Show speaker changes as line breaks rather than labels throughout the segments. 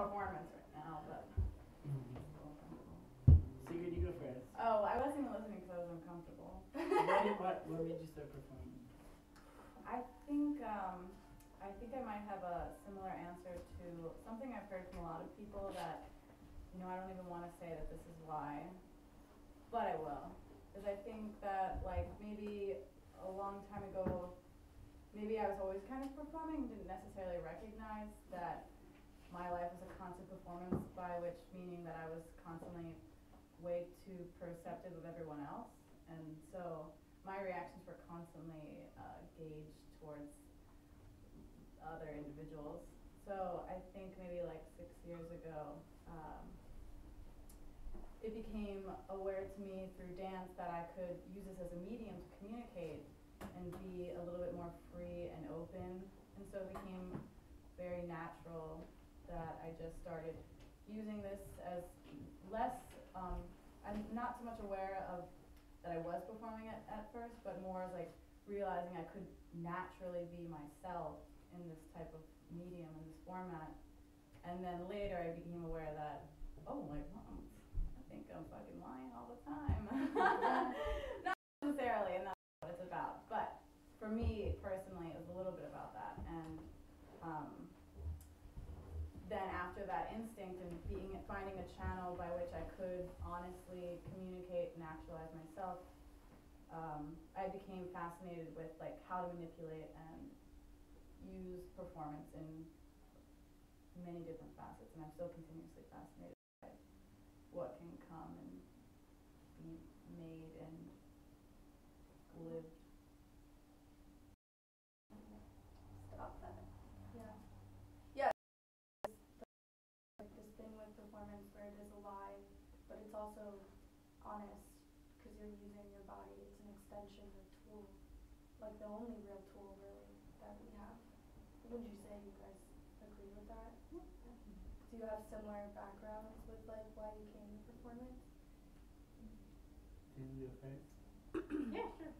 performance right now, but.
Sigrid, you go first.
Oh, I wasn't even listening because I was uncomfortable.
What made you start performing?
I think I might have a similar answer to something I've heard from a lot of people that, I don't even want to say that this is why, but I will. Is I think that like maybe a long time ago, maybe I was always kind of performing, didn't necessarily recognize that my life was a constant performance, by which meaning that I was constantly way too perceptive of everyone else, and so my reactions were constantly gauged towards other individuals. So I think maybe like 6 years ago, it became aware to me through dance that I could use this as a medium to communicate and be a little bit more free and open, and so it became very natural that I just started using this as less, I'm not so much aware of that I was performing it at first, but more as like realizing I could naturally be myself in this type of medium, in this format. And then later I became aware that, oh, like, I think I'm fucking lying all the time. Not necessarily, and that's what it's about. But for me personally, it was a little bit about that. And then after that instinct and finding a channel by which I could honestly communicate and actualize myself, I became fascinated with like how to manipulate and use performance in many different facets, and I'm still continuously fascinated by what can come and be made and lived.
Stop that. Yeah. Yeah. Like this thing with performance where it is alive, but it's also honest because you're using your body. It's an extension of a tool, like the only real tool really that we have. Would you say you guys agree with that? Yeah. Do you have similar backgrounds with like why you came to performance?
Can you go first?
Yeah, sure.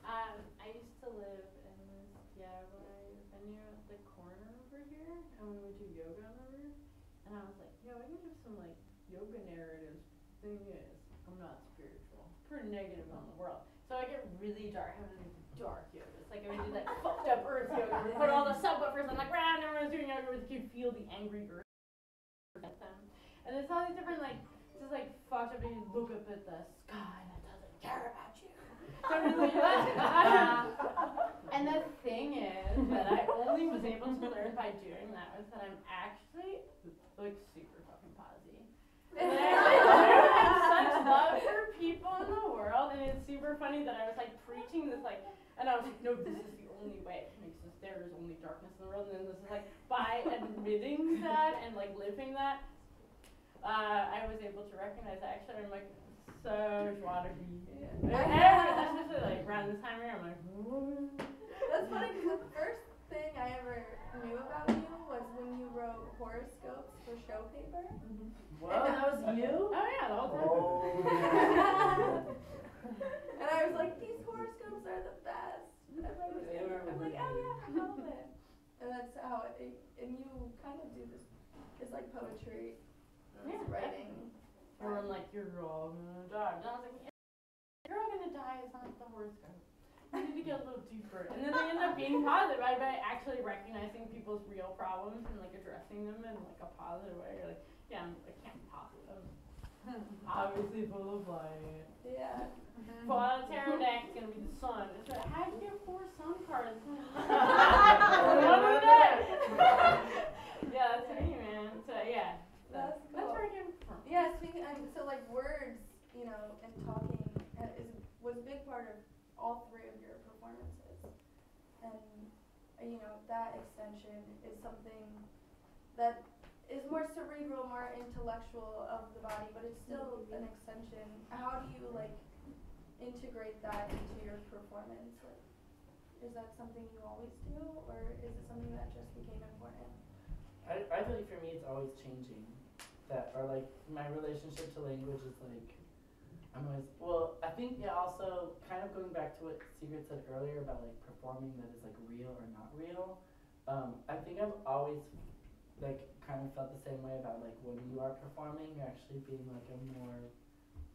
I used to live in this DIY venue at the corner over here, and we would do yoga on the roof. And I was like, yo, I could have some like yoga narratives. Thing is, I'm not spiritual. Pretty negative on the world. So I get really dark. I was into dark yoga. It's like I would do that fucked up earth yoga. We put all the subwoofers on the ground, and everyone's doing yoga where you could feel the angry earth at them. And there's all these different like just like fucked up, and you look up at the sky that doesn't care about you. So and the thing is that I only was able to learn by doing that was that I'm actually like super fucking posy. And I have such love for people in the world, and it's super funny that I was like preaching this like, and I was like, no, this is the only way it makes this. There is only darkness in the world, and then this is like by admitting that and like living that, I was able to recognize that actually I'm like so water. Especially like around this time of year, I'm like, what?
That's funny because the first thing I ever knew about you was when you wrote horoscopes for show paper.
Mm-hmm.
Whoa, that was you?
Oh yeah, the whole time.
Oh.
And I was like, these horoscopes are the best I've ever seen. I'm like, oh yeah, I love it. And that's how and you kind of do this, it's like poetry,
Yeah,
writing.
Or I'm like, you're all gonna die. And I was like, you're all gonna die is not the horoscope. You need to get a little deeper. And then they end up being positive by actually recognizing people's real problems and like addressing them in like a positive way. You're like, yeah, I can't be positive. Obviously full of light.
Yeah.
Well, tarot deck's gonna be the sun. It's like, how'd you get 4 sun cards? One of the deck. Yeah, that's me, man. So yeah.
That's cool.
That's where I came from.
Yeah, speaking, so like words, and talking was a big part of all 3 of your performances. And, that extension is something that is more cerebral, more intellectual of the body, but it's still an extension. How do you, integrate that into your performance? Like, is that something you always do, or is it something that just became important?
I feel like for me it's always changing. My relationship to language is I'm always, I think also kind of going back to what Sigrid said earlier about performing that is real or not real. I think I've always kind of felt the same way about like when you are performing, you're actually being like a more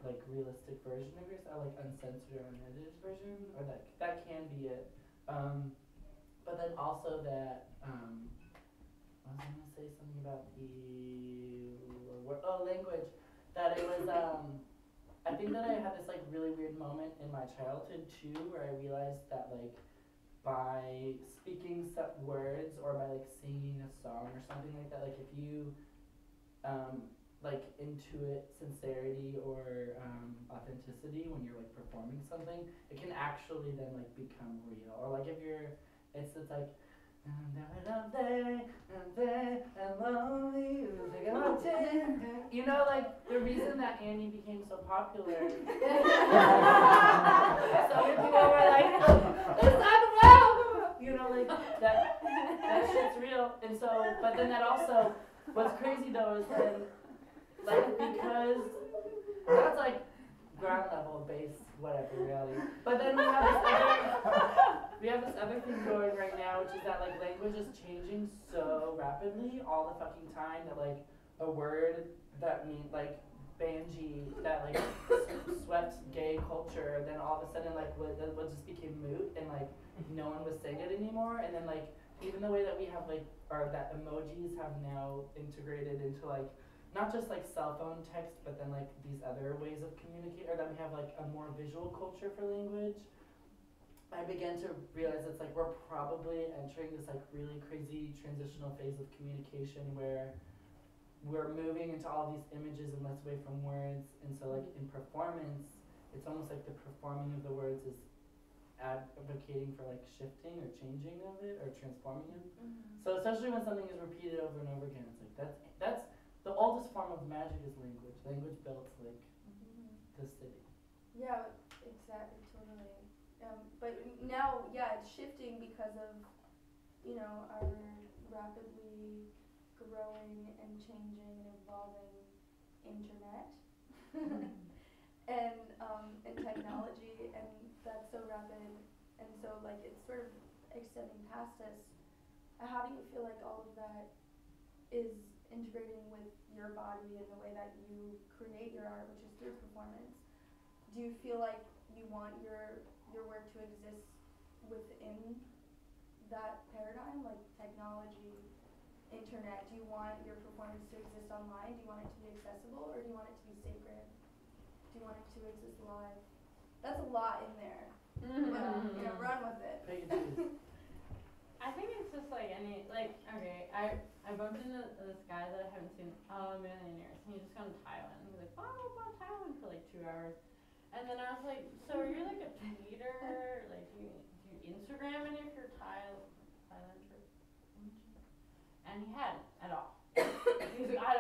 like realistic version of yourself, like uncensored or unedited version, or that can be it. But then also that I was gonna say something about language. That it was I think that I had this like really weird moment in my childhood too, where I realized that like by speaking some words or by like singing a song or something like that, like if you like intuit sincerity or authenticity when you're like performing something, it can actually then like become real. Or like if you're, it's like you know, like the reason that Annie became so popular. So many people were like, it's unwell, you know, like that shit's real. And so, but then that also, what's crazy though is then, like, because that's like ground level base, whatever, reality. But then we have this other thing going right now, which is that like language is changing so rapidly all the fucking time that like a word that means like banji that like swept gay culture, then all of a sudden like what just became moot and like no one was saying it anymore, and then like even the way that we have like or that emojis have now integrated into like not just like cell phone text, but then like these other ways of communicate, or that we have like a more visual culture for language. I began to realize it's like we're probably entering this like really crazy transitional phase of communication where we're moving into all these images and less away from words, and so like in performance, it's almost like the performing of the words is advocating for like shifting or changing of it or transforming it.
Mm-hmm.
So especially when something is repeated over and over again, it's like that's the oldest form of magic is language. Language built like the city.
Yeah, exactly, totally. But now, yeah, it's shifting because of, you know, our rapidly growing and changing and evolving internet and technology, and that's so rapid, and so like it's sort of extending past us. How do you feel like all of that is integrating with your body and the way that you create your art, which is through performance? Do you feel like you want your work to exist within that paradigm, like technology, internet? Do you want your performance to exist online? Do you want it to be accessible, or do you want it to be sacred? Do you want it to exist live? That's a lot in there. But, you know, run with it.
I think it's just like any, like, okay, I bumped into this guy that I haven't seen a million years, and he just gone to Thailand. He's like, oh, I'll go to Thailand for like 2 hours. And then I was like, so are you like a tweeter? Like, do you Instagram any of your Thailand trip? And he hadn't at all. He was like, I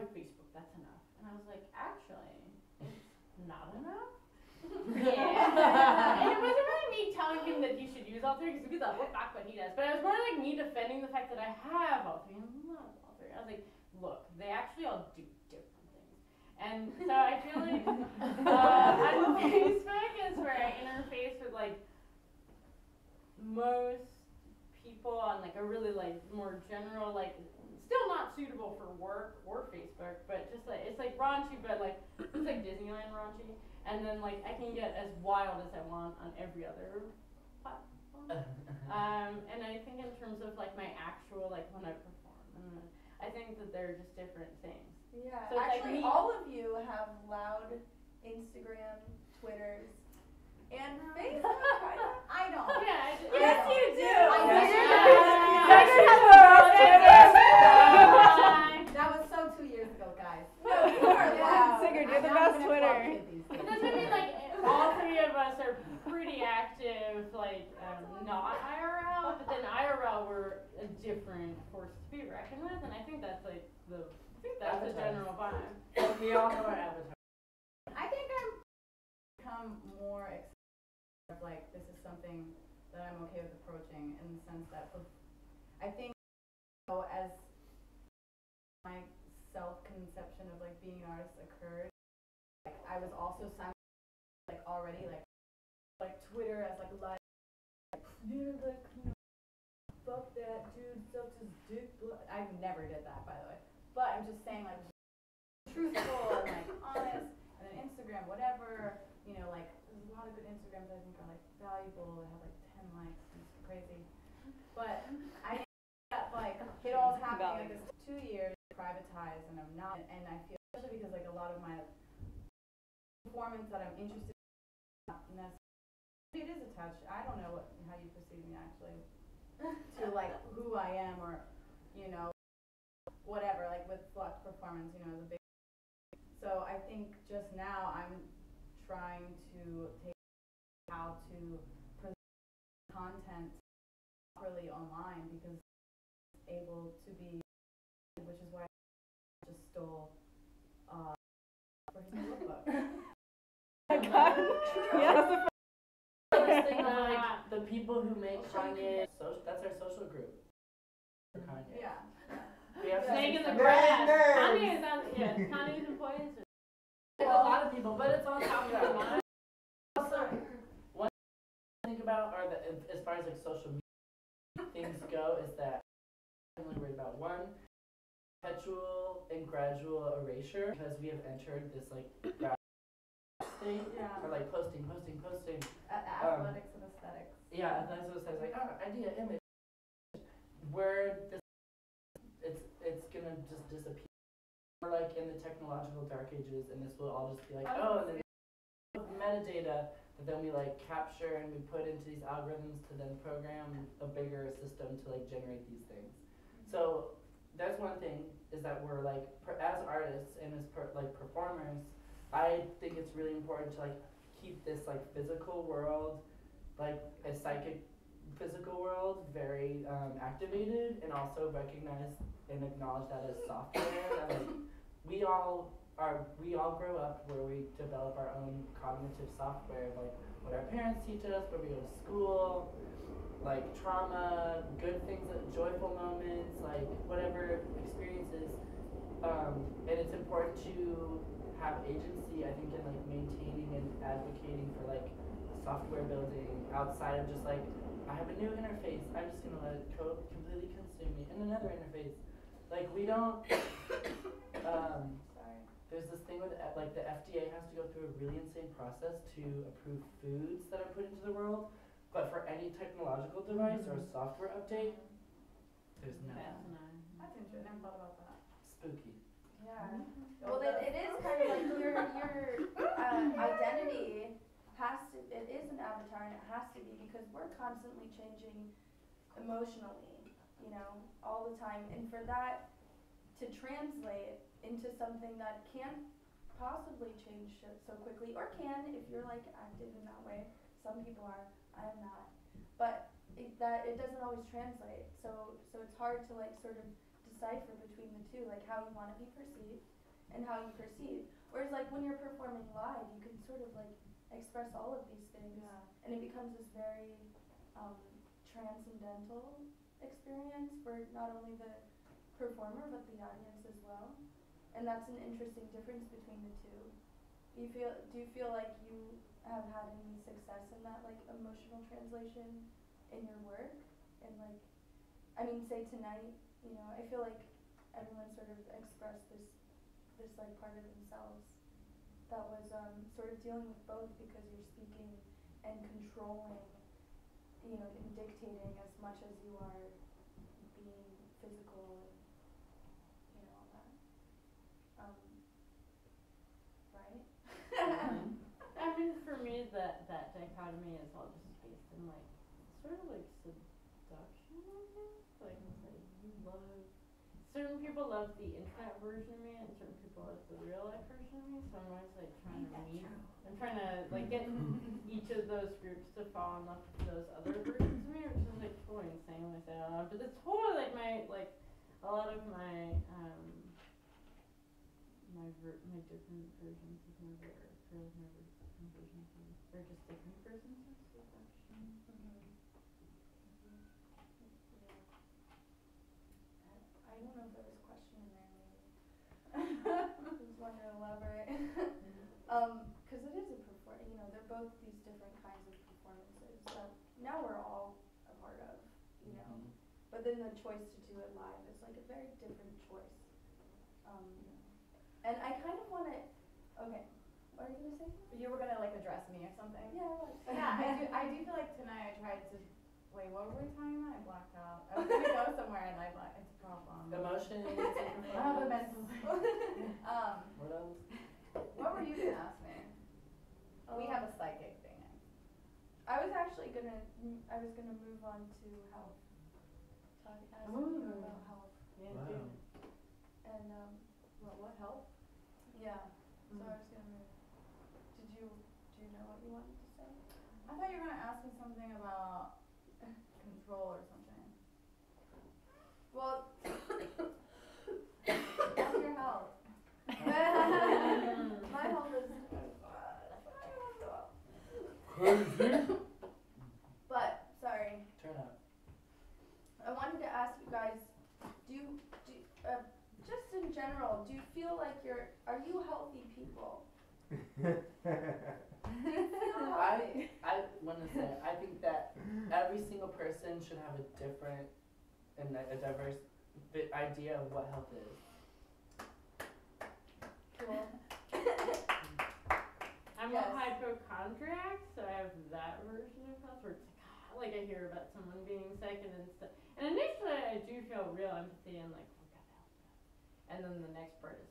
have Facebook, that's enough. And I was like, actually, it's not enough? Yeah. And it wasn't really me telling him that he should use all three, because I'll look back what he does. But it was more like me defending the fact that I have all three, and I love all three. I was like, look, they actually all do different things. And so I feel like on Facebook is where I interface with like most people on like a really like more general, like still not suitable for work or Facebook, but just like it's like raunchy, but like it's like Disneyland raunchy. And then like I can get as wild as I want on every other platform. And I think in terms of like my actual like when I perform, I think that they're just different things.
Yeah,
so
actually
like
all of you have loud Instagram, Twitters, and Facebook, kind of.
I don't.
Yeah,
Yes, you do.
That was so 2 years ago, guys.
No, you are loud.
Sigurd, you're the
I'm not
best
gonna
Twitter.
club kid these days.
But that's what I mean, like all three of us are pretty active, like not IRL, but then IRL we're a different force to be reckoned with, and I think that's like the general vibe.
We all have our avatar.
I think I'm become more accepting of like this is something that I'm okay with approaching, in the sense that I think as my self-conception of like being an artist occurred, like I was also like already like Twitter as like yeah, like fuck that dude sucks his dick. I I never did that, by the way. But I'm just saying, like, truthful and like honest, and then Instagram, whatever, you know, like there's a lot of good Instagrams I think are like valuable, they have like 10 likes, it's crazy. But I that like it all is happening like this 2 years privatized, and I'm not, and I feel, especially because like a lot of my performance that I'm interested in, not necessarily, it is attached, I don't know how you perceive me actually, to like who I am, or you know, whatever, like with Flux performance, you know, is a big. So I think just now I'm trying to take how to present content properly online, because it's able to be, which is why I just stole for his notebook.
Oh my God. Yes.
This thing of like the people who make Kanye, that's our social group for Kanye.
Yeah.
We have
Snake in the
some-
grass.
Nerds.
Kanye's on, yeah, Kanye's employees.
There's a lot of people, but it's on top of that. Also, one thing to think about are as far as like social media things go, is that I'm really worried about one, perpetual and gradual erasure, because we have entered this like state,
Yeah.
or like posting.
Athletics and aesthetics.
Yeah, and that's what it says, like, idea, image, where this, it's gonna just disappear. We're like in the technological dark ages, and this will all just be like, and then metadata that then we like capture and we put into these algorithms to then program a bigger system to like generate these things. So that's one thing, is that we're like, as artists and as like performers, I think it's really important to like keep this like physical world, like a psychic physical world, very activated, and also recognize and acknowledge that as software. That like we all grow up where we develop our own cognitive software, like what our parents teach us, where we go to school, like trauma, good things, joyful moments, like whatever experiences. And it's important to have agency, I think, in like maintaining and advocating for like software building outside of just like, I have a new interface, I'm just gonna let it completely consume me, and another interface. Like we don't, there's this thing with like the FDA has to go through a really insane process to approve foods that are put into the world, but for any technological device or software update, there's nothing.
That's interesting, I never thought about that.
Spooky.
Yeah. Well, it is kind of like your identity it is an avatar, and it has to be, because we're constantly changing emotionally, you know, all the time. And for that to translate into something that can't possibly change so quickly, or can if you're like active in that way. Some people are, I am not. But it doesn't always translate. So it's hard to like sort of decipher between the two, like how you want to be perceived and how you perceive. Whereas like when you're performing live, you can sort of like express all of these things, and it becomes this very transcendental experience for not only the performer but the audience as well. And that's an interesting difference between the two. Do you feel like you have had any success in that like emotional translation in your work? And like, I mean, say tonight, you know, I feel like everyone sort of expressed this like part of themselves that was sort of dealing with both, because you're speaking and controlling, you know, and dictating as much as you are being physical and, you know, all that. Right?
I mean, for me, that dichotomy is all just based in like sort of like seduction, I guess. Like it's like you love, certain people love the internet version of me, and certain people love the real life version of me. So I'm always like trying to meet. I'm trying to like get each of those groups to fall in love with those other versions of me, which is like totally insane when I say it out loud. But it's totally like my like a lot of my my different versions of my work, or like my versions of, or just different versions of seduction.
I don't know if there was a question in there, maybe. I just want to elaborate. Because it is you know, they're both these different kinds of performances that now we're all a part of, you know. But then the choice to do it live is like a very different choice. And I kind of want to, okay, what are you gonna say?
You were gonna like address me or something?
Yeah, I was.
Yeah, I do feel like tonight I tried to, wait, what were we talking about? I blacked out. I was gonna go somewhere and I blacked, it's a problem.
Emotions,
I have a mental.
what else?
What were you gonna ask me? We have a psychic thing.
I was actually gonna, I was gonna move on to health. Talk, ask you about health.
Yeah,
Wow.
dude.
And,
What help?
yeah, so I was gonna move. Do you know what you wanted to say?
I thought you were gonna ask me something about control or something.
Well,
How's your health?
my health is, but, sorry,
Turn up.
I wanted to ask you guys, just in general, do you feel like are you healthy people?
I want to say, I think that every single person should have a different and a diverse idea of what health is.
Cool.
I'm
Yes.
a hypochondriac, so I have that version of health where it's like I hear about someone being sick and then stuff. And initially I do feel real empathy and like, what the hell? And then the next part is,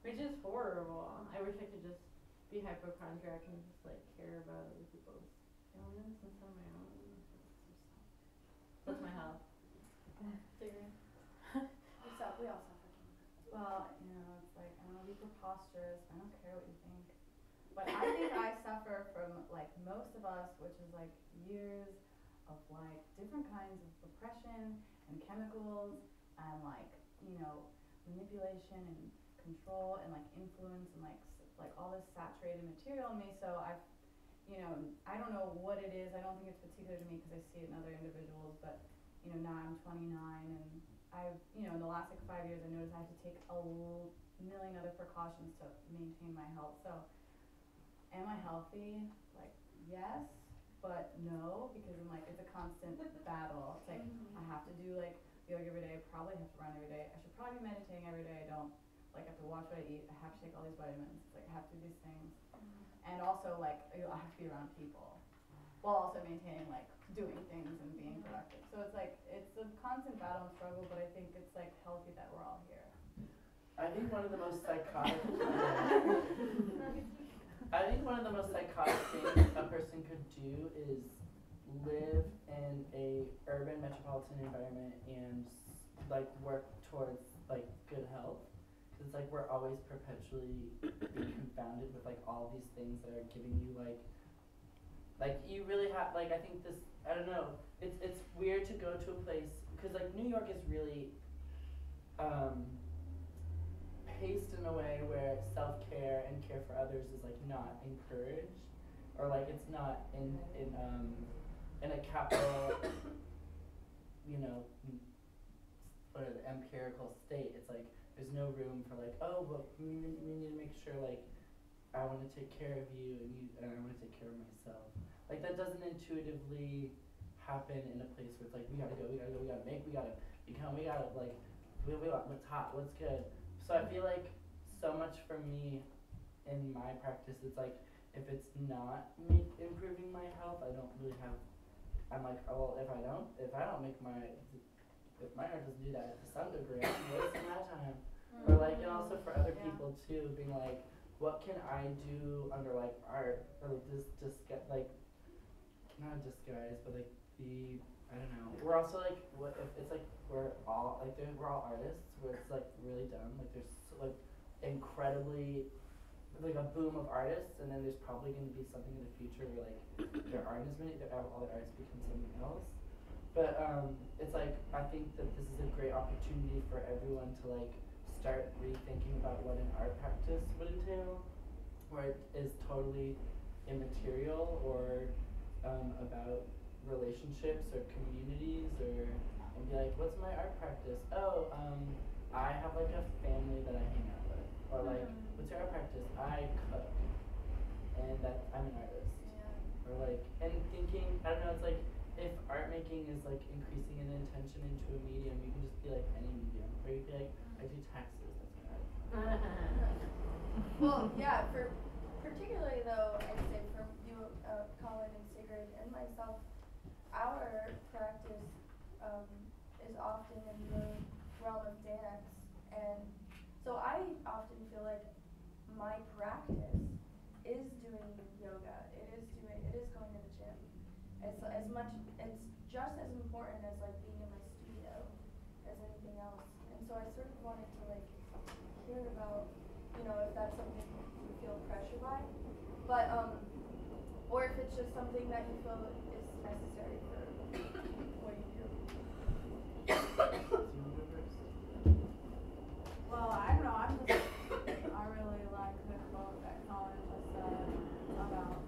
which is horrible. I wish I could just be hypochondriac and just like care about other people's illness instead of my own. That's my health. Cigarette.
What's up? We all suffer.
Well, you know, it's like, I don't know, be preposterous, I don't care what you think. But I think I suffer from, like, most of us, which is like years of like different kinds of oppression and chemicals and like, you know, manipulation and control and like influence and like all this saturated material in me. So I've, you know, I don't know what it is. I don't think it's particular to me because I see it in other individuals, but you know, now I'm 29 and I've, you know, in the last like 5 years I noticed I have to take a million other precautions to maintain my health. So am I healthy? Like, yes, but no, because I'm like, it's a constant battle. It's like, I have to do like yoga every day, probably have to run every day. I should probably be meditating every day. I don't. Like, I have to watch what I eat. I have to take all these vitamins. It's like, I have to do these things. And also, like, I have to be around people while also maintaining, like, doing things and being productive. So it's like, it's a constant battle and struggle, but I think it's like healthy that we're all here.
I think one of the most psychotic things a person could do is live in a urban metropolitan environment and like work towards like good health. Cause it's like we're always perpetually being confounded with like all these things that are giving you like you really have like I think this I don't know it's weird to go to a place because like New York is really paced in a way where self-care and care for others is like not encouraged or like it's not in a capital you know empirical state. It's like there's no room for like oh well we need to make sure like I want to take care of you and I want to take care of myself. Like that doesn't intuitively happen in a place where it's like we gotta make, we gotta become, we gotta like what's hot, what's good. So I feel like so much for me in my practice, it's like if it's not improving my health, I don't really have. I'm like, oh well, if my heart doesn't do that to some degree, I'm wasting my time. Or like, and also for other people too, being like, what can I do under like art or like just get like, not a disguise, but like I don't know. We're also like, what if it's like we're all artists where it's like really dumb. Like there's like incredibly like a boom of artists, and then there's probably going to be something in the future where like there aren't as many. All the artists become something else. But it's like I think that this is a great opportunity for everyone to like start rethinking about what an art practice would entail, where it is totally immaterial or about relationships or communities and be like, what's my art practice? Oh, I have like a family that I hang out with. Or like, what's your art practice? I cook. And that I'm an artist.
Yeah.
Or like, and thinking, I don't know, it's like if art making is like increasing in intention into a medium, you can just be like any medium. Or you can be like, I do taxes, that's what I
Well, yeah, for particularly though, I'd say for you, Colin and Sigrid and myself, our practice is often in the realm of dance, and so I often feel like my practice is doing yoga. It is going to the gym. It's just as important as like being in my studio as anything else. And so I sort of wanted to like hear about, you know, if that's something you feel pressure by, but or if it's just something that you feel is necessary for what you do.
do. Do you want to go first?
Well, I don't know, I really like the quote that Colin just said about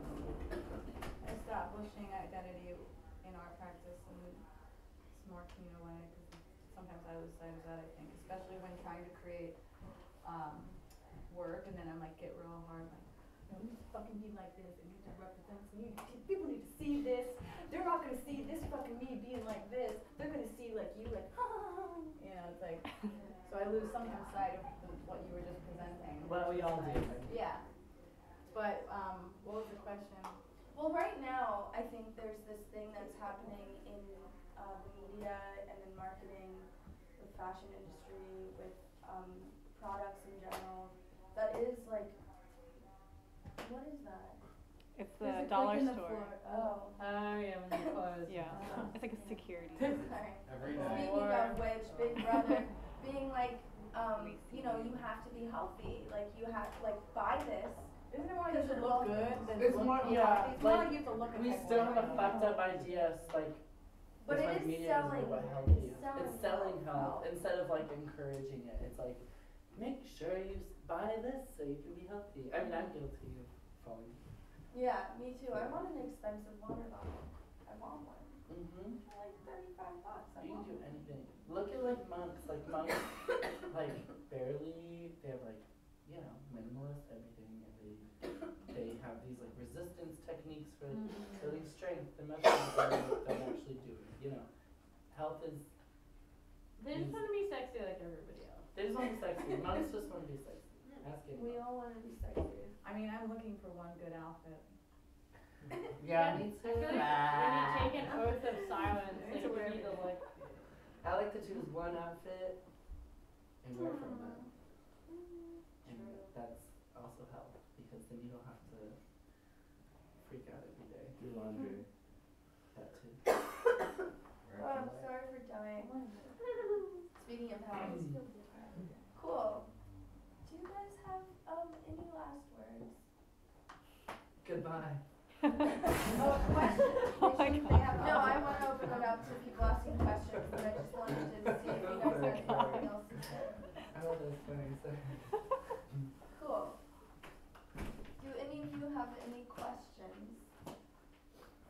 establishing identity in our practice in a more communal way, because sometimes I lose sight of that, I think, especially when trying to create work, and then I'm like, get real hard, like, no, it needs to fucking be like this, it needs to represent me, people need to see this, they're not gonna see this fucking me being like this, they're gonna see like you, like, you know, it's like, so I lose sometimes sight of what you were just presenting.
Well, we all do.
Yeah, but, what was the question?
Well, right now, I think there's this thing that's happening in the media and in marketing, the fashion industry, with products in general, that is like, what is that?
It's
There's
the
a
dollar
click in the
store.
floor.
Oh.
Oh yeah, when you close.
Yeah,
Oh.
it's like a security.
Sorry.
Every
Speaking
day.
of which, Big Brother being like, you know, you have to be healthy. Like you have to like buy this.
Isn't it more you should
Well,
look good than
it's
look
more-
healthy?
yeah,
It's more
like,
like you have to look a
We
type
still
of
have a
way.
fucked up ideas, like,
But
with
it
like
is
media
selling.
is what healthy is.
It's
It's selling
health.
health instead of like encouraging it. It's like, make sure you buy this so you can be healthy. I mean, I'm guilty of falling.
Yeah, me too. I want an expensive water bottle. I want one.
Mm-hmm.
For like $35. I
You can
want
do
one.
anything. Look at like monks, like like barely, they have like, you know, minimalist everything, and they have these like resistance techniques for building strength and muscles that don't actually do it, you know. Health is,
They just want to be sexy like everybody else.
they just want to be sexy, monks just want to be sexy. Ask
We
anyone.
all want to be sexy.
I mean, I'm looking for one good outfit.
Yeah, me
I
too.
feel like when you take an oath of silence, like you need to like.
I like to choose one outfit and wear from that. And that's also health, because then you don't have to freak out every day.
Do laundry.
That too.
Oh, I'm sorry for dying. Speaking of health. Cool. Do you guys have any last words?
Goodbye.
Oh, questions.
Oh my
They
God.
have- No, I want to open it up to people asking questions, but I just wanted to see if you guys had anything else to say.
Oh, that's funny, sorry.
Cool. Do any of you have any questions?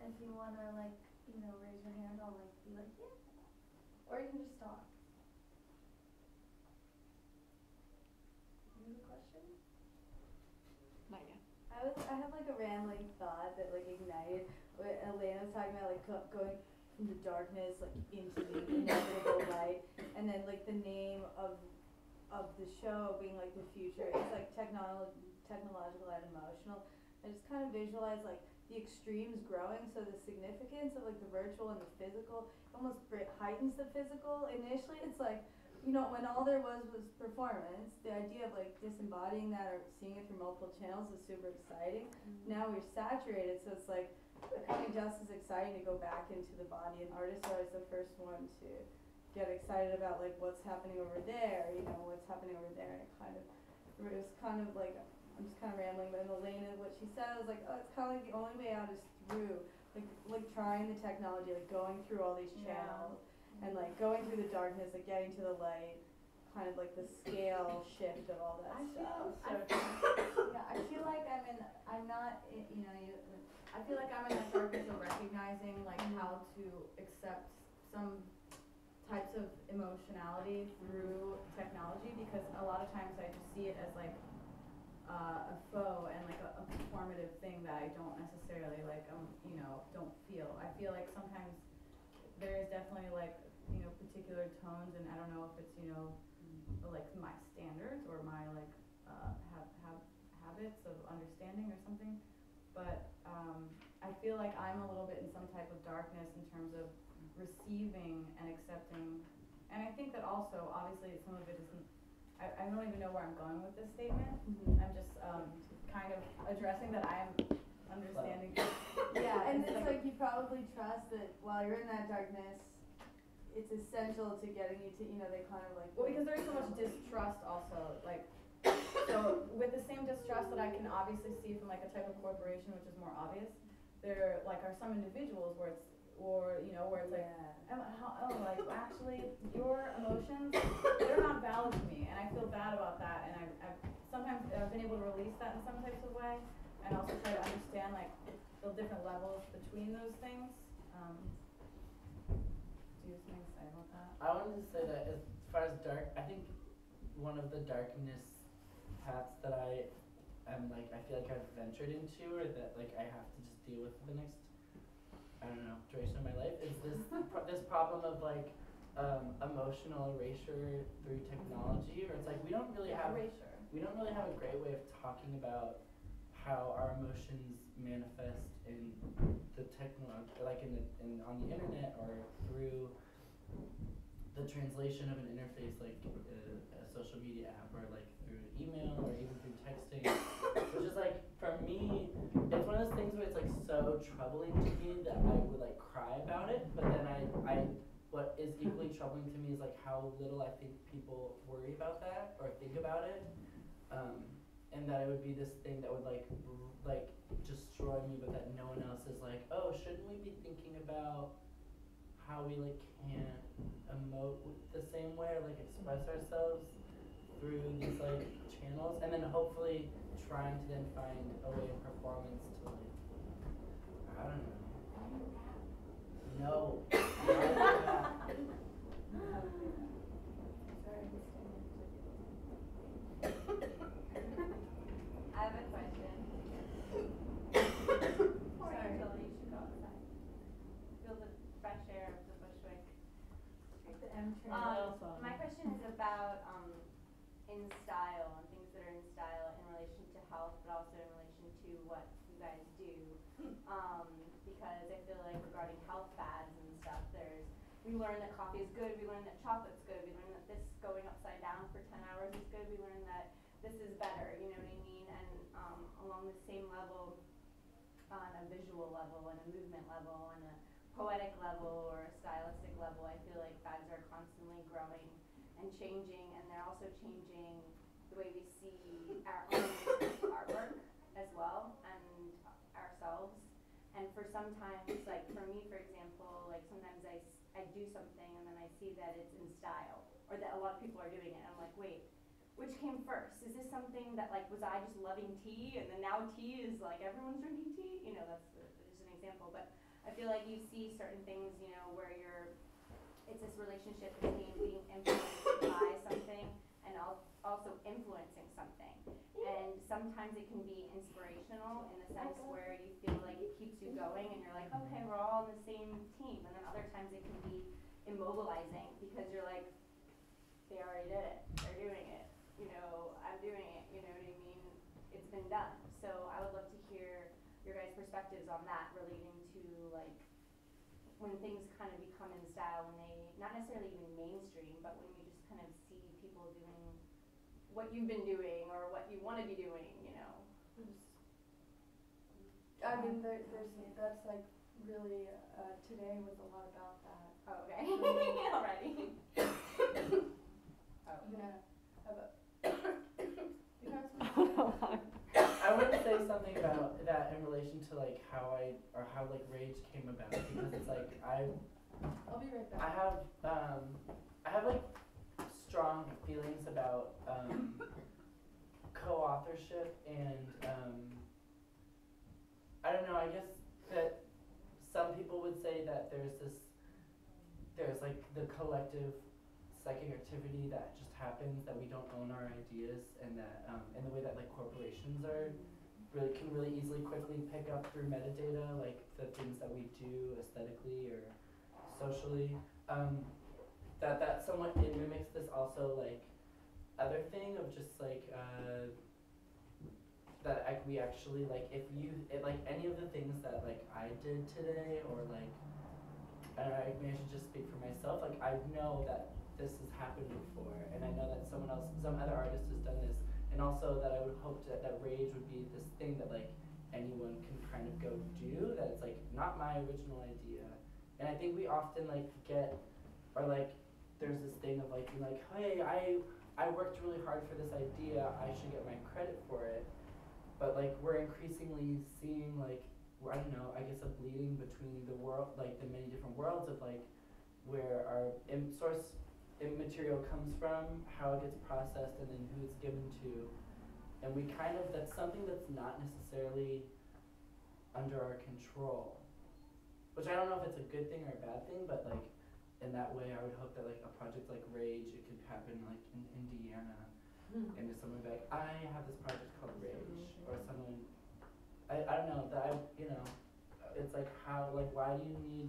If you want to, like, you know, raise your hand, I'll, like, be like, yeah. Or you can just talk. You have a question?
Not yet.
I have like a rambling thought that like ignited what Elena was talking about, like going from the darkness like into the inevitable light, and then like the name of the show being like the future. It's like technological and emotional. I just kind of visualize like the extremes growing, so the significance of like the virtual and the physical almost heightens the physical. Initially, it's like, you know, when all there was performance, the idea of like disembodying that or seeing it through multiple channels is super exciting. Now we're saturated, so it's like becoming just as exciting to go back into the body, and artists are always the first one to get excited about like what's happening over there, you know, what's happening over there, and it was kind of like, I'm just kind of rambling, but in Elena, what she said, I was like, oh, it's kind of like the only way out is through, like trying the technology, like going through all these channels. And like going through the darkness, like getting to the light, kind of like the scale shift of all that stuff. I feel like I'm not, you know, I feel like I'm in the circus of recognizing like how to accept some types of emotionality through technology, because a lot of times I just see it as like a foe and like a performative thing that I don't necessarily like, you know, don't feel. I feel like sometimes there is definitely like, you know, particular tones, and I don't know if it's, you know, like my standards or my like habits of understanding or something, but I feel like I'm a little bit in some type of darkness in terms of receiving and accepting, and I think that also obviously some of it isn't. I don't even know where I'm going with this statement. I'm just kind of addressing that I'm understanding.
Yeah, and it's like you probably trust that while you're in that darkness, it's essential to getting you to, you know, they kind of like.
Well, because there's so much distrust also, like, so with the same distrust that I can obviously see from like a type of corporation, which is more obvious, there like are some individuals where it's, or you know, where it's like, like actually your emotions, they're not valid to me, and I feel bad about that, and I've sometimes been able to release that in some types of way, and also try to understand like the different levels between those things. Do you have something to say about that?
I wanted to say that as far as dark, I think one of the darkness paths that I am like, I feel like I've ventured into, or that like I have to just deal with for the next, I don't know, duration of my life, is this this problem of like emotional erasure through technology, or it's like we don't really have a great way of talking about how our emotions manifest in the technology, like on the internet, or through the translation of an interface like a social media app, or like through email, or even through texting, which is like, for me, it's one of those things where it's like so troubling to me that I would like cry about it, but then I what is equally troubling to me is like how little I think people worry about that or think about it, and that it would be this thing that would like destroy me, but that no one else is like, oh, shouldn't we be thinking about how we like can't emote the same way, or like express ourselves through these like channels, and then hopefully trying to then find a way of performance to like, I don't know. No.
I have a question. Sorry, Tilly, you should go outside. Feel the fresh air of the Bushwick street.
The M train.
My question is about in style and things that are in style in relation to health, but also in relation to what you guys do. Because I feel like regarding health fads and stuff, we learn that coffee is good, we learn that chocolate's good, we learn that this going upside down for 10 hours is good, we learn that this is better, you know what I mean? And along the same level, on a visual level, and a movement level, and a poetic level, or a stylistic level, I feel like fads are constantly growing and changing, and they're also changing the way we see our own artwork as well, and ourselves. And for sometimes, like for me, for example, like sometimes I do something and then I see that it's in style, or that a lot of people are doing it, and I'm like, wait, which came first? Is this something that like, was I just loving tea, and then now tea is like everyone's drinking tea? You know, that's just an example, but I feel like you see certain things, you know, where it's this relationship between being influenced by something and also influencing something. And sometimes it can be inspirational in the sense where you feel like it keeps you going and you're like, okay, we're all on the same team. And then other times it can be immobilizing because you're like, they already did it, they're doing it, you know, I'm doing it, you know what I mean? It's been done. So I would love to hear your guys' perspectives on that, relating to like when things kind of become in style, when they, not necessarily even mainstream, but when you just kind of see people doing what you've been doing or what you want to be doing, you know.
I mean, that's like really, today was a lot about that.
Oh, okay. Already. Oh.
Yeah.
I want to say something about that in relation to like how like rage came about, because it's like
I'll be right back.
I have like strong feelings about co-authorship, and I don't know, I guess that some people would say that there's like the collective psychic activity that just happens, that we don't own our ideas, and that in the way that like corporations can really easily quickly pick up through metadata like the things that we do aesthetically or socially, that somewhat it mimics this also like other thing of just like that we actually like if like any of the things that like I did today or like I mean I should just speak for myself, like I know that this has happened before and I know that some other artist has done this, and also that I would hope that rage would be this thing that like anyone can kind of go do, that it's like not my original idea. And I think we often like get or like there's this thing of like being like, hey, I worked really hard for this idea, I should get my credit for it. But like we're increasingly seeing like, I don't know, I guess a bleeding between the world, like the many different worlds of like where our source material comes from, how it gets processed, and then who it's given to. And we kind of, that's something that's not necessarily under our control. Which I don't know if it's a good thing or a bad thing, but like in that way I would hope that like a project like Rage, it could happen like in Indiana. And if someone would be like, I have this project called Rage, or someone, I don't know, that you know, it's like how, like why do you need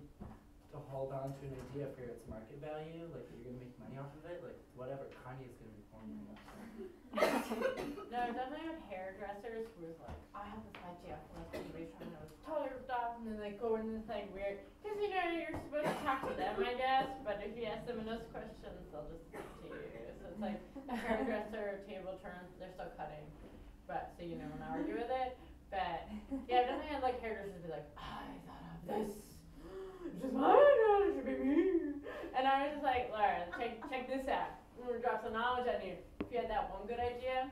to hold on to an idea for its market value, like that you're gonna make money off of it, like whatever, Kanye's gonna be pouring money off of it.
No, definitely with hairdressers who was like, I have this idea for this motivation, and I was totally ripped off, and then they go into this like weird, because you know, you're supposed to talk to them, I guess, but if you ask them enough questions, they'll just stick to you. So it's like a hairdresser, table turns, they're still cutting, but so you never want to argue with it. But yeah, I've definitely had like hairdressers be like, I thought of this. Just my idea, it should be me. And I was just like, Laura, check this out. I'm gonna drop some knowledge on you. If you had that one good idea,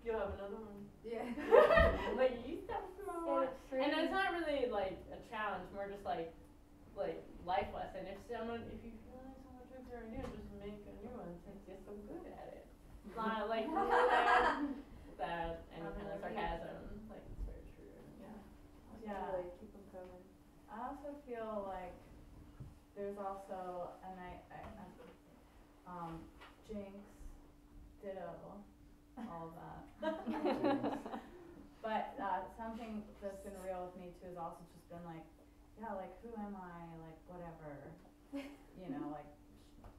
you'll have another one.
Yeah.
Like you start small. And it's not really like a challenge, more just like life lesson. If you feel like someone took your idea, just make a new one since you're so good at it. It's not like that any kind of sarcasm. Like it's very true. Yeah.
Yeah.
Like, keep them coming.
I also feel like there's also, and Jinx, ditto, all of that. But something that's been real with me too has also just been like, yeah, like who am I, like whatever, you know, like,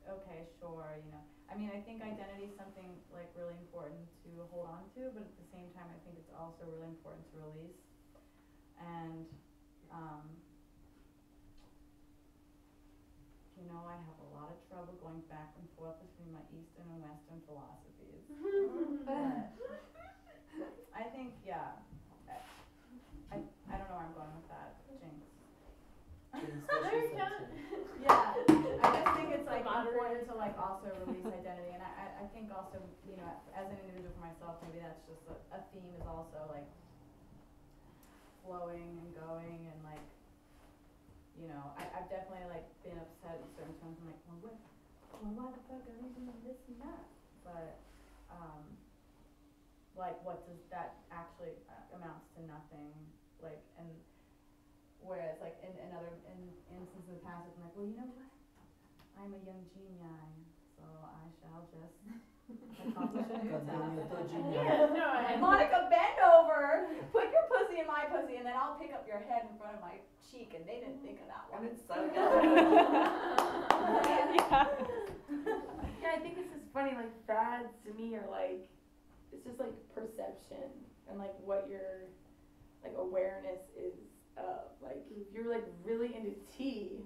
okay, sure, you know. I mean, I think identity is something like really important to hold on to, but at the same time I think it's also really important to release. And you know, I have a lot of trouble going back and forth between my Eastern and Western philosophies. But I think, yeah, I don't know where I'm going with that, Jinx. Yeah, I just think it's like important to like also release identity, and I think also, you know, as an individual for myself, maybe that's just a theme is also like flowing and going and like, you know, I've definitely like been upset at certain times. I'm like, well, why the fuck are we doing this and that? But like, what does that actually amounts to nothing? Like, and whereas like in other instances in the past, I've been like, well, you know what? I'm a young genii, so I shall just accomplish a new task.
Yeah,
no,
Monica, bend over, put your pussy in my pussy, and then I'll pick up your head in front of my cheek. And they didn't think of that one.
And it's so good.
Yeah, I think this is funny, like fads to me are like, it's just like perception and like what your like awareness is of. Like if you're like really into tea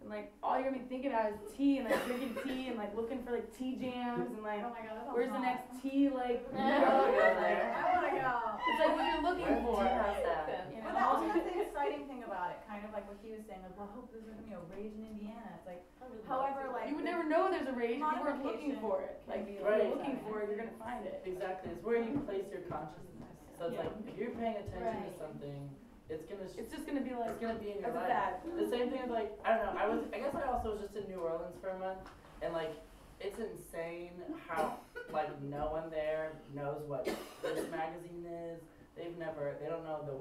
and like all you're gonna be thinking about is tea and like drinking tea and like looking for like tea jams and like
Oh my god, that's
where's the next tea like
I wanna go there.
I wanna go.
it's like what you're looking for.
You know, that was kind of the exciting thing about it, kind of like what he was saying, like, well, I hope there's gonna be a rage in Indiana. It's like, however, like
You would never know there's a rage if you weren't looking
modification
for it. Like
can be
if
Right.
you're looking for it, you're gonna find it.
Exactly, it's where you place your consciousness. So it's like if you're paying attention to
Right.
something, it's
It's just gonna be like
it's gonna be in your
that's a
life.
fad.
The same thing with like, I don't know, I guess I also was just in New Orleans for a month, and like it's insane how like no one there knows what this magazine is. They don't know the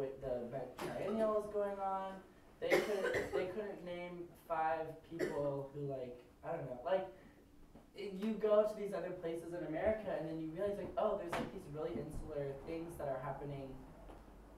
biennial is going on. They couldn't name 5 people who like, I don't know, like you go to these other places in America and then you realize like, oh, there's like these really insular things that are happening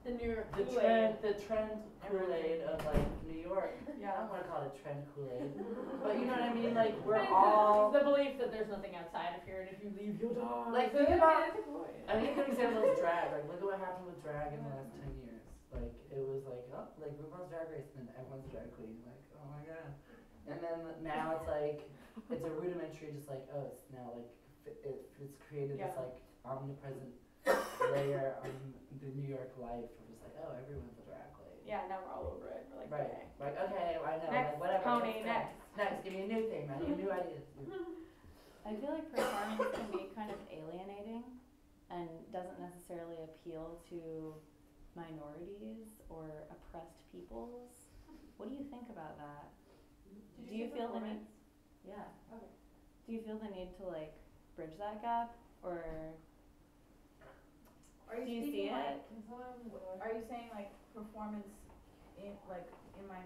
The New York
the
Kool-Aid.
trend Kool-Aid of like New York. I
Yeah.
don't wanna call it trend Kool-Aid, but you know what I mean, like
But
we're
it's
all,
the belief that there's nothing outside of here, and if you leave, you'll die.
Like,
So,
think
yeah,
about-
it's a Kool-Aid.
I think a good example is drag, like look at what happened with drag in the last 10 years. Like it was like, oh, like RuPaul's Drag Race and then everyone's a drag queen, like, oh my god. And then now it's like, it's a rudimentary, just like, oh, it's now like, it's created this
Yeah.
like omnipresent layer on the New York life. We're just like, oh, everyone's a drag queen.
Yeah, now we're all over it. We're like,
Right.
okay.
Like, okay, I know,
Next,
like whatever.
Pony,
what's
next.
Next, give me a new thing, I need new ideas.
I feel like performance can be kind of alienating and doesn't necessarily appeal to minorities or oppressed peoples. What do you think about that? Do you feel the need? Yeah.
Okay.
Do you feel the need to like bridge that gap, or
Are
do you
speaking
see
like,
it?
are you saying like performance in, like, in my,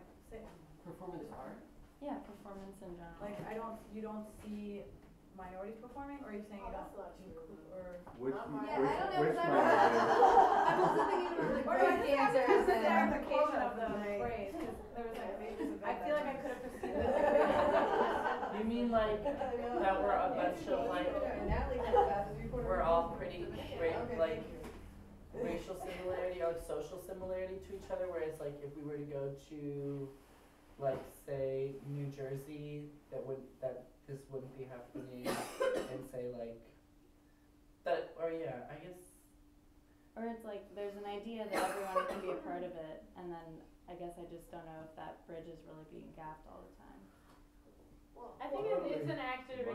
Performance art?
Yeah, performance in general.
like, you don't see minorities performing, or are you saying you don't, or?
Which,
Yeah, I don't know,
which
'cause I'm
minority?
I'm also thinking about like
Or do I
break
just have to
dancers
have the
and.
clarification of the phrase, 'cause there was like, I feel like I could have perceived it.
You mean like that we're a bunch of like, we're all pretty like racial similarity or like social similarity to each other, whereas like if we were to go to like say New Jersey, that this wouldn't be happening, and say like that, or yeah, I guess.
Or it's like there's an idea that everyone can be a part of it, and then I guess I just don't know if that bridge is really being gapped all the time.
I think it's an active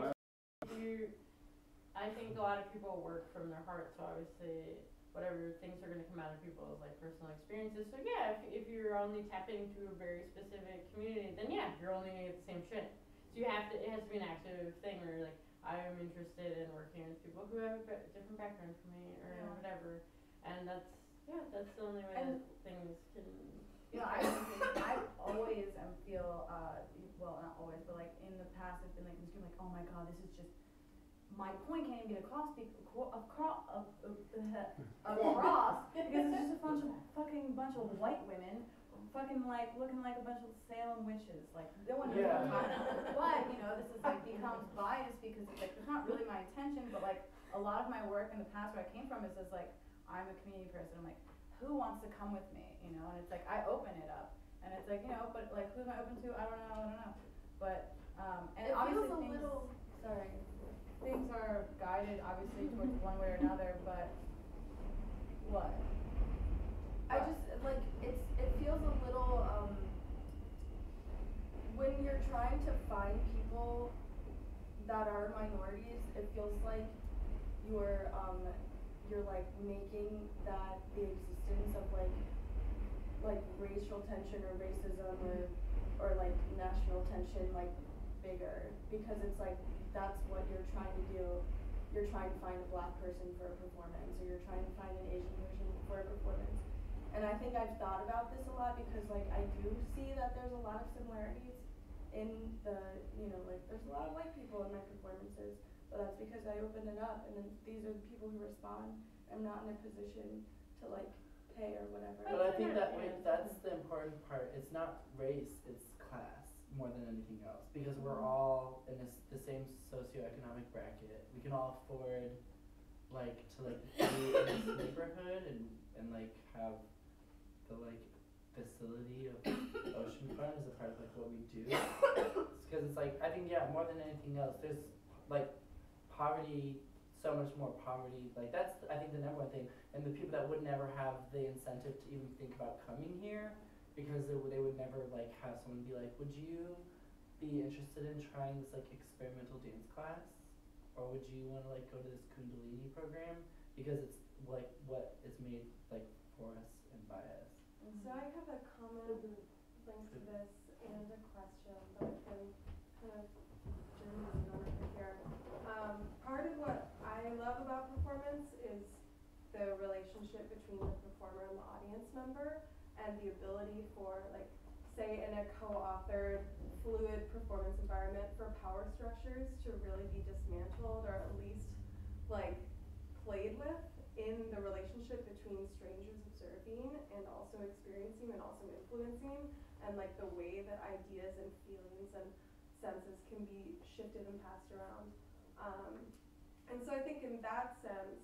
I think a lot of people work from their heart, so obviously whatever things are gonna come out of people's like personal experiences. So yeah, if you're only tapping to a very specific community, then yeah, you're only gonna get the same shit. So it has to be an active thing where you're like, I am interested in working with people who have a different background from me or
Yeah.
whatever. And that's the only way
And-
that things can.
You know, I always feel, well, not always, but like in the past, I've been like, oh my god, this is just, my point can't even get across because it's just a bunch of white women fucking like looking like a bunch of Salem witches, like no one knows what I'm talking about. But you know, this is like becomes biased because it's like it's not really my intention, but like a lot of my work in the past where I came from is just like I'm a community person. I'm like, who wants to come with me? You know, and it's like I open it up, and it's like, you know, but like who am I open to? I don't know. But and
It
obviously
feels a
things,
little, sorry.
things are guided obviously towards one way or another, but what?
I just, like, it feels a little, when you're trying to find people that are minorities, it feels like you're like making that the existence of like racial tension or racism or like national tension like bigger, because it's like that's what you're trying to do. You're trying to find a black person for a performance, or you're trying to find an Asian person for a performance. And I think I've thought about this a lot because like I do see that there's a lot of similarities in the, you know, like there's a lot of white people in my performances, but that's because I opened it up and then these are the people who respond. I'm not in a position to like pay or whatever.
But I think that's the important part. It's not race, it's class more than anything else, because we're all in the same socioeconomic bracket. We can all afford like to like be in this neighborhood and like have the like facility of oceanfront as a part of like what we do. Because it's like, I think more than anything else, there's like poverty, so much more poverty. Like that's I think the number one thing. And the people that would never have the incentive to even think about coming here, because they would never like have someone be like, would you be interested in trying this like experimental dance class, or would you want to like go to this Kundalini program, because it's like what is made like for us and by us.
So I have a comment linked to this and a question, but I can kind of journey over here. Part of what I love about performance is the relationship between the performer and the audience member, and the ability for, like, say in a co-authored fluid performance environment, for power structures to really be dismantled or at least like played with in the relationship between strangers observing also experiencing and also influencing, and like the way that ideas and feelings and senses can be shifted and passed around. And so I think in that sense,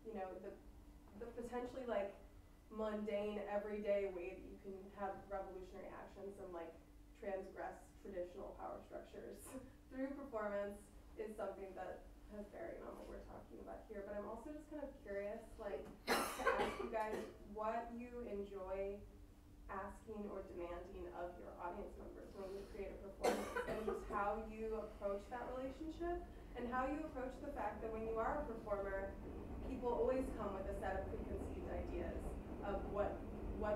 you know, the potentially like mundane everyday way that you can have revolutionary actions and like transgress traditional power structures through performance is something that has bearing on what we're talking about here. But I'm also just kind of curious, like, to ask you guys what you enjoy asking or demanding of your audience members when you create a performance, and just how you approach that relationship, and how you approach the fact that when you are a performer, people always come with a set of preconceived ideas of what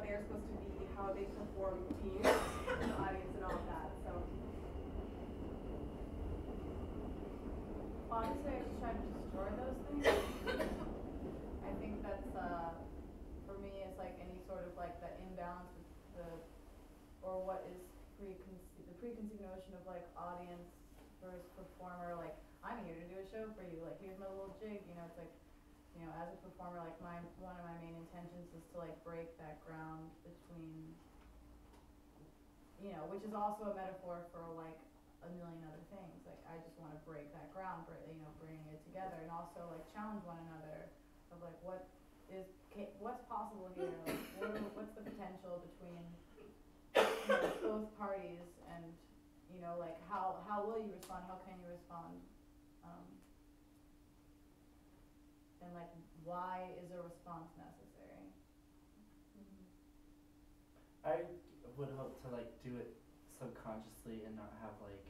they're supposed to be, how they perform routines in the audience and all of that. So
Honestly, I just try to destroy those things. I think that's, for me, it's like any sort of like that imbalance with or what is the preconceived notion of like audience versus performer. Like, I'm here to do a show for you. Like, here's my little jig. You know, it's like, you know, as a performer, like one of my main intentions is to like break that ground between, you know, which is also a metaphor for like a million other things. Like, I just want to break that ground, you know, bringing it together, and also like challenge one another of like what's possible here. Like, what's the potential between, you know, both parties, and you know, like how will you respond? How can you respond? And like, why is a response necessary?
I would hope to like do it subconsciously and not have like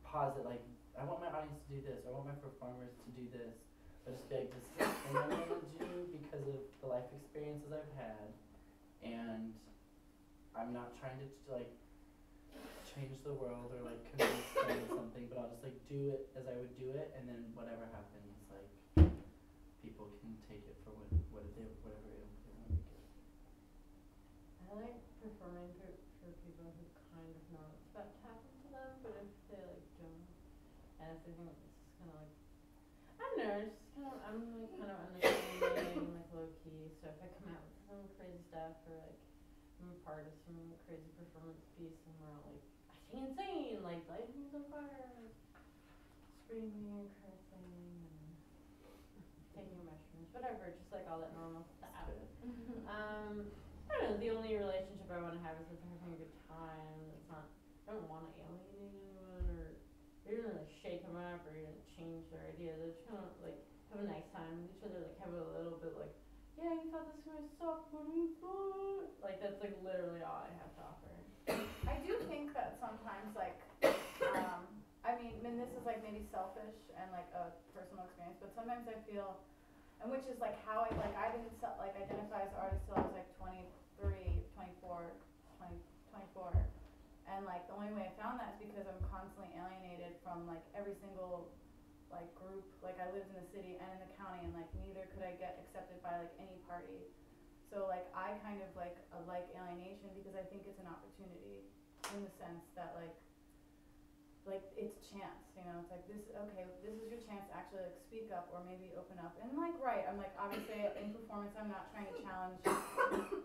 pause it, like I want my audience to do this, or I want my performers to do this, but just be like, this is what I'm gonna do because of the life experiences I've had, and I'm not trying to like change the world or like convince them of something, but I'll just like do it as I would do it, and then whatever happens, like people can take it for whatever they want to make it.
I like performing for people who kind of know it's about to happen to them, but if they like don't, and if they think it's just kind of like, I don't know, it's just kind of, I'm like kind of understanding, like low key. So if I come out with some crazy stuff, or like I'm a part of some crazy performance piece and we're all like acting insane, like lighting things on fire, like screaming and cursing and taking mushrooms, whatever, just like all that normal stuff. I don't know, the only relationship I want to have is if they're having a good time. It's not, I don't want to alienate anyone or even like shake them up or even change their ideas. I just kind of like have a nice time with each other, like have a little bit like, yeah, you thought this was gonna suck, what do you thought? Like that's like literally all I have to offer.
I do think that sometimes like, I mean this is like maybe selfish and like a personal experience, but sometimes I feel, and which is like how I didn't like identify as an artist till I was like 24, and like the only way I found that is because I'm constantly alienated from like every single like group. Like, I lived in the city and in the county, and like neither could I get accepted by like any party. So like I kind of like alienation because I think it's an opportunity, in the sense that like it's chance, you know. It's like this is your chance to actually like speak up or maybe open up. And like, right, I'm like, obviously in performance I'm not trying to challenge,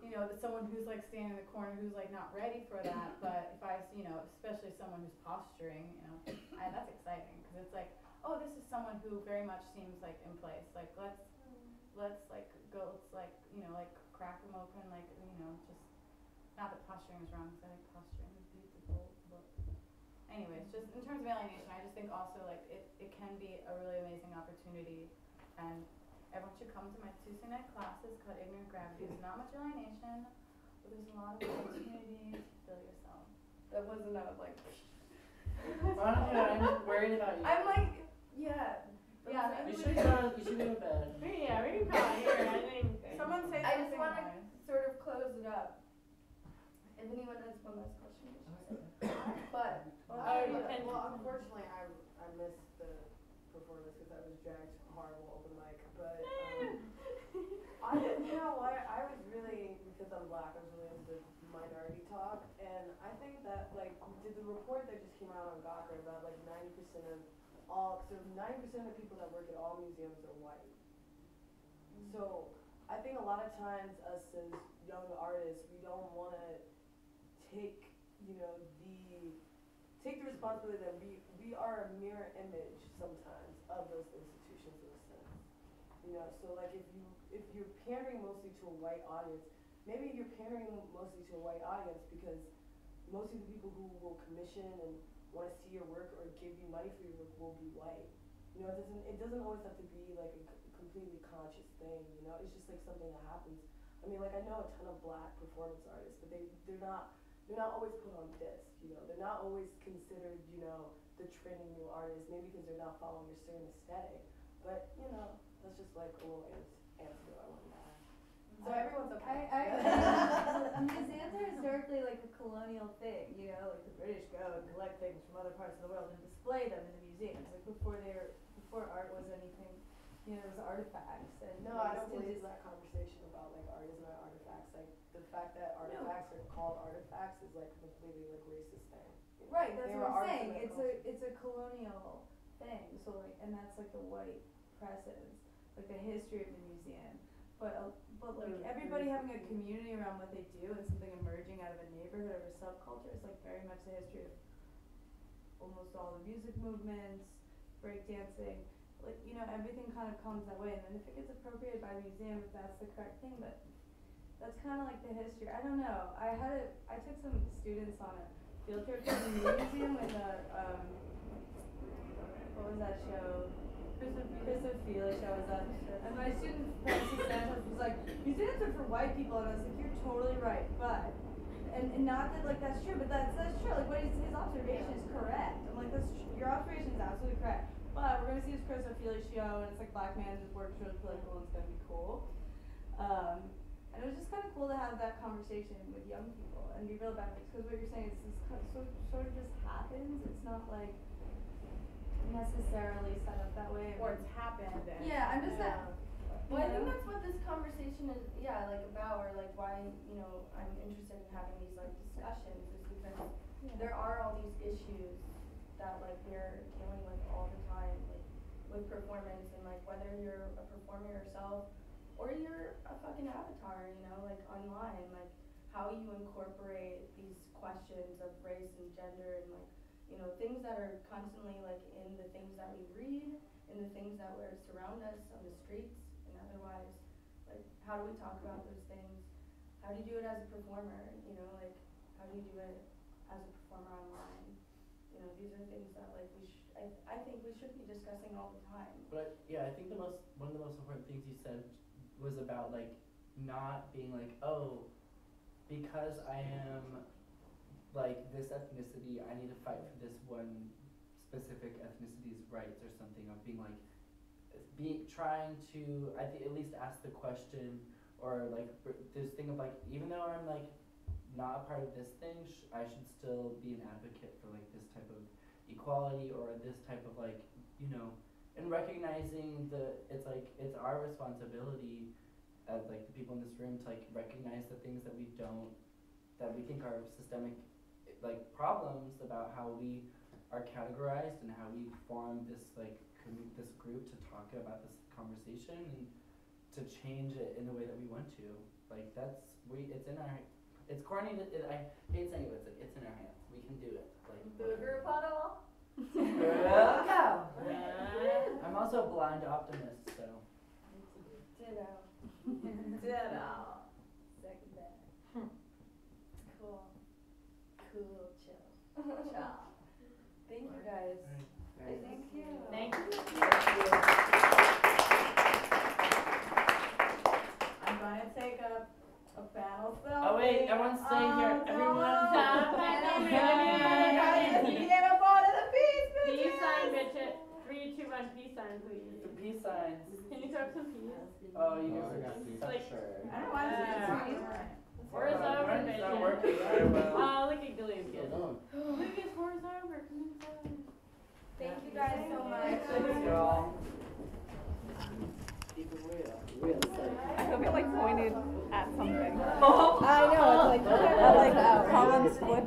you know, someone who's like standing in the corner who's like not ready for that. But if I, you know, especially someone who's posturing, you know, that's exciting, because it's like, oh, this is someone who very much seems like in place. Like, let's like go, let's like, you know, like crack them open, like, you know, just, not that posturing is wrong, because I think posturing is beautiful, but anyways, just in terms of alienation, I just think also like it can be a really amazing opportunity, and everyone should come to my Tuesday night classes called Ignorant Gravity. There's not much alienation, but there's a lot of opportunity to feel yourself.
that wasn't out of like.
Honestly, I'm worried about you.
I'm like, yeah.
Yeah,
You should go to bed.
Yeah, we can call it here, I think.
Someone say
I just
something
want to
nice.
sort of close it up. If anyone has one last question, but
Well, unfortunately, I missed the performance because I was dragged to horrible open mic. But you know what? I was really, because I'm black, I was really into minority talk, and I think that like did the report that just came out on Gawker about like 90% of all, so 90% of people that work at all museums are white. So I think a lot of times us as young artists, we don't want to take, take the responsibility that we are a mirror image sometimes of those institutions in a sense. So like if you're pandering mostly to a white audience, maybe you're pandering mostly to a white audience because most of the people who will commission and want to see your work or give you money for your work will be white. It doesn't always have to be like a completely conscious thing, it's just like something that happens. I mean, like I know a ton of black performance artists, but they're not always put on disc, they're not always considered, the trending new artist, maybe because they're not following a certain aesthetic, but that's just like a little answer I wanted to add. So everyone's okay.
Museums are historically like a colonial thing, like the British go and collect things from other parts of the world and display them in the museums. Like before art was anything, it was artifacts and
no, I don't believe that conversation about like art is not artifacts. Like the fact that artifacts are called artifacts is like completely like racist thing.
Right, that's what I'm saying. It's a colonial thing. So like, and that's like the white presence, like the history of the museum. But like everybody having a community around what they do and something emerging out of a neighborhood or a subculture is like very much the history of almost all the music movements, breakdancing, like everything kind of comes that way. And then if it gets appropriated by the museum, if that's the correct thing, but that's kind of like the history. I don't know. I took some students on a field trip to the museum with what was that show? Chris Ophelia show was that, and my student Francis Santos was like, museums are for white people, and I was like, you're totally right, but, and not that like that's true, but that's true, like what his observation is correct. I'm like, your observation is absolutely correct, but we're gonna see this Chris Ophelia show, and it's like black man, his work's really political, and it's gonna be cool. And it was just kind of cool to have that conversation with young people and be real about it, because what you're saying is this sort of just happens. It's not like necessarily set up that way,
Or it's happened.
yeah, I'm just
Well, I think that's what this conversation is, like about, or like why, I'm interested in having these like discussions is because there are all these issues that like we're dealing with all the time, like with performance and like whether you're a performer yourself or you're a fucking avatar, like online, like how you incorporate these questions of race and gender and like, things that are constantly like in the things that we read, in the things that surround us on the streets and otherwise, like how do we talk about those things? How do you do it as a performer? Like how do you do it as a performer online? These are things that like I think we should be discussing all the time.
But yeah, I think one of the most important things you said was about like not being like, oh, because I am like this ethnicity, I need to fight for this one specific ethnicity's rights or something, of being like trying to at least ask the question, or like this thing of like, even though I'm like not a part of this thing, I should still be an advocate for like this type of equality or this type of like, and recognizing it's our responsibility as like the people in this room to like recognize the things that we think are systemic like problems about how we are categorized and how we form this like this group to talk about this conversation and to change it in the way that we want to. Like it's corny I hate saying it, but it's in our hands. We can do it. Like
Booger puddle.
go. I'm also a blind optimist, so.
Ditto.
Second that. Cool, chill.
Thank you guys.
Thank you.
Thank you.
I'm gonna take a battle selfie.
Oh wait, everyone's staying here. Everyone.
Peace sign, Bridget. 3, 2, 1, peace sign, please.
The peace signs.
Can you talk some peace?
Oh, you
I got
guys
these.
are
Like-
sure.
I don't want to
War's over,
Mine's not
Bridget.
working very well.
Oh, look at Gillian.
What's going on?
Lucas, war's over. Come inside.
Thank you guys so much.
Thanks, y'all. Keep it real.
I hope it like pointed at something.
I know, it's like, I like Colin's foot.